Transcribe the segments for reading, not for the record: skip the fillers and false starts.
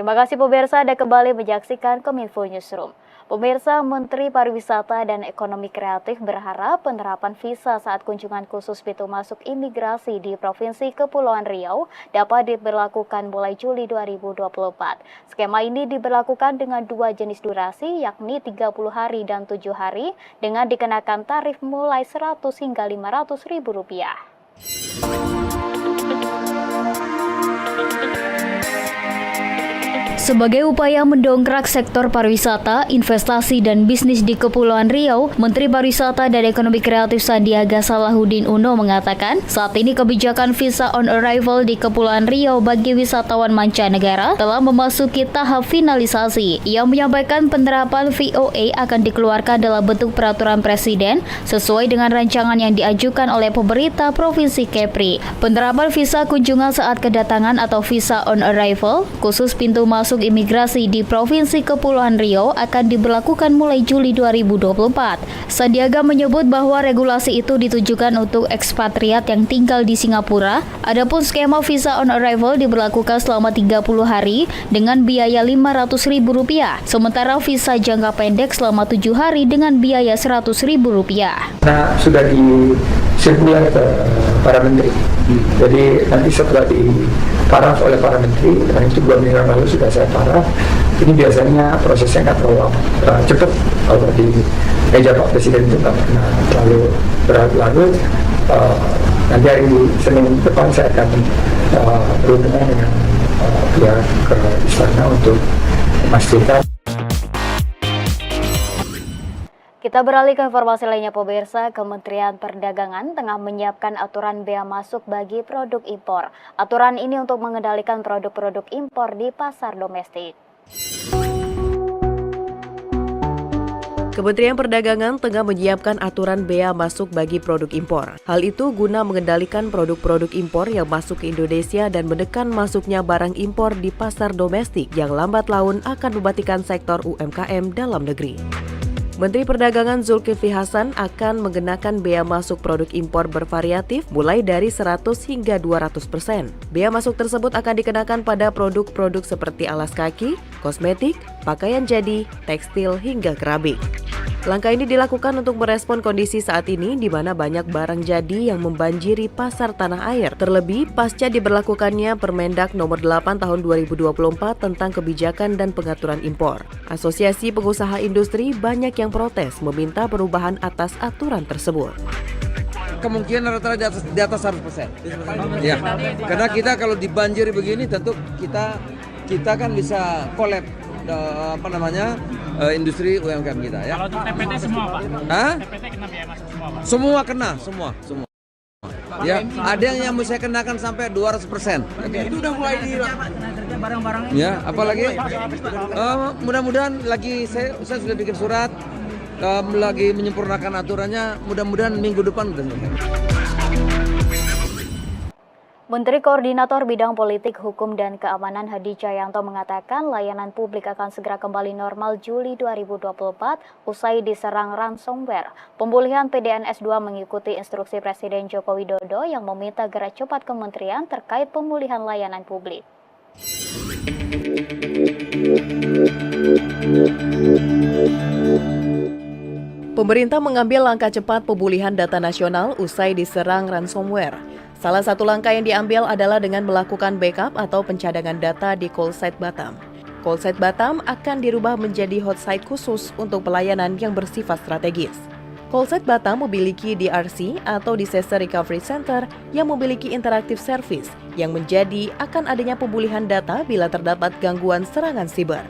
Terima kasih pemirsa, Anda kembali menyaksikan Kominfo Newsroom. Pemirsa, Menteri Pariwisata dan Ekonomi Kreatif berharap penerapan visa saat kunjungan khusus pintu masuk imigrasi di Provinsi Kepulauan Riau dapat diberlakukan mulai Juli 2024. Skema ini diberlakukan dengan dua jenis durasi, yakni 30 hari dan 7 hari, dengan dikenakan tarif mulai Rp100 hingga Rp500.000. Sebagai upaya mendongkrak sektor pariwisata, investasi, dan bisnis di Kepulauan Riau, Menteri Pariwisata dan Ekonomi Kreatif Sandiaga Salahuddin Uno mengatakan, saat ini kebijakan visa on arrival di Kepulauan Riau bagi wisatawan mancanegara telah memasuki tahap finalisasi. Ia menyampaikan penerapan VOA akan dikeluarkan dalam bentuk peraturan presiden sesuai dengan rancangan yang diajukan oleh pemerintah Provinsi Kepri. Penerapan visa kunjungan saat kedatangan atau visa on arrival, khusus pintu masuk imigrasi di Provinsi Kepulauan Riau akan diberlakukan mulai Juli 2024. Sandiaga menyebut bahwa regulasi itu ditujukan untuk ekspatriat yang tinggal di Singapura. Adapun skema visa on arrival diberlakukan selama 30 hari dengan biaya Rp500.000, sementara visa jangka pendek selama 7 hari dengan biaya Rp100.000. Nah, sudah disirkular ke para menteri. Jadi nanti setelah diparaf oleh para menteri, dan itu 2 minggu lalu sudah saya paraf. Ini biasanya prosesnya nggak terlalu cepat kalau di meja Pak Presiden itu nggak pernah terlalu berlarut. Nanti hari Senin depan saya akan berhubungan dengan pihak ke istana untuk memastikan. Kita beralih ke informasi lainnya pemirsa, Kementerian Perdagangan tengah menyiapkan aturan bea masuk bagi produk impor. Aturan ini untuk mengendalikan produk-produk impor di pasar domestik. Kementerian Perdagangan tengah menyiapkan aturan bea masuk bagi produk impor. Hal itu guna mengendalikan produk-produk impor yang masuk ke Indonesia dan menekan masuknya barang impor di pasar domestik yang lambat laun akan mematikan sektor UMKM dalam negeri. Menteri Perdagangan Zulkifli Hasan akan mengenakan bea masuk produk impor bervariatif mulai dari 100 hingga 200%. Bea masuk tersebut akan dikenakan pada produk-produk seperti alas kaki, kosmetik, pakaian jadi, tekstil, hingga keramik. Langkah ini dilakukan untuk merespon kondisi saat ini di mana banyak barang jadi yang membanjiri pasar tanah air. Terlebih pasca diberlakukannya Permendak Nomor 8 Tahun 2024 tentang kebijakan dan pengaturan impor. Asosiasi Pengusaha Industri banyak yang protes meminta perubahan atas aturan tersebut. Kemungkinan rata-rata di atas 100%. Ya, karena kita kalau dibanjiri begini tentu kita kan bisa collab industri UMKM kita ya. Kalau untuk TPT semua Pak? TPT kena biaya masuk semua Pak? Semua. Ya, ada yang saya kenakan sampai 200%. Itu udah mulai di barang-barangnya. Ya, apalagi mudah-mudahan lagi saya sudah bikin surat lagi menyempurnakan aturannya, mudah-mudahan minggu depan sudah selesai. Menteri Koordinator Bidang Politik, Hukum, dan Keamanan Hadi Cahyanto mengatakan layanan publik akan segera kembali normal Juli 2024 usai diserang ransomware. Pemulihan PDNS 2 mengikuti instruksi Presiden Joko Widodo yang meminta gerak cepat kementerian terkait pemulihan layanan publik. Pemerintah mengambil langkah cepat pemulihan data nasional usai diserang ransomware. Salah satu langkah yang diambil adalah dengan melakukan backup atau pencadangan data di call site Batam. Call site Batam akan dirubah menjadi hot site khusus untuk pelayanan yang bersifat strategis. Call site Batam memiliki DRC atau Disaster Recovery Center yang memiliki interactive service yang menjadi akan adanya pemulihan data bila terdapat gangguan serangan siber.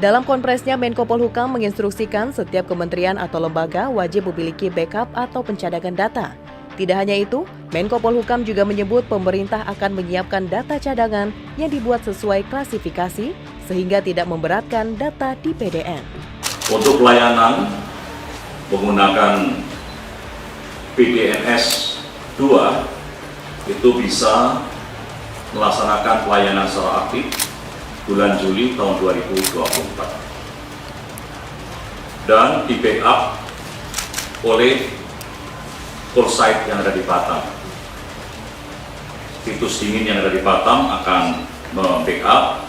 Dalam konpresnya, Menko Polhukam menginstruksikan setiap kementerian atau lembaga wajib memiliki backup atau pencadangan data. Tidak hanya itu, Menko Polhukam juga menyebut pemerintah akan menyiapkan data cadangan yang dibuat sesuai klasifikasi sehingga tidak memberatkan data di PDN. Untuk pelayanan menggunakan PDNS 2 itu bisa melaksanakan pelayanan secara aktif bulan Juli tahun 2024 dan di backup oleh call site yang ada di Batam. Situs dingin yang ada di Batam akan membackup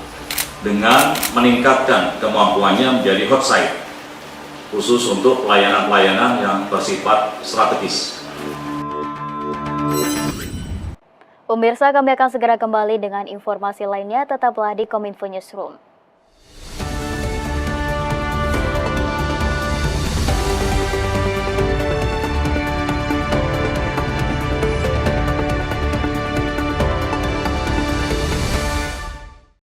dengan meningkatkan kemampuannya menjadi hot site, khusus untuk pelayanan-pelayanan yang bersifat strategis. Pemirsa, kami akan segera kembali dengan informasi lainnya. Tetaplah di Kominfo Newsroom.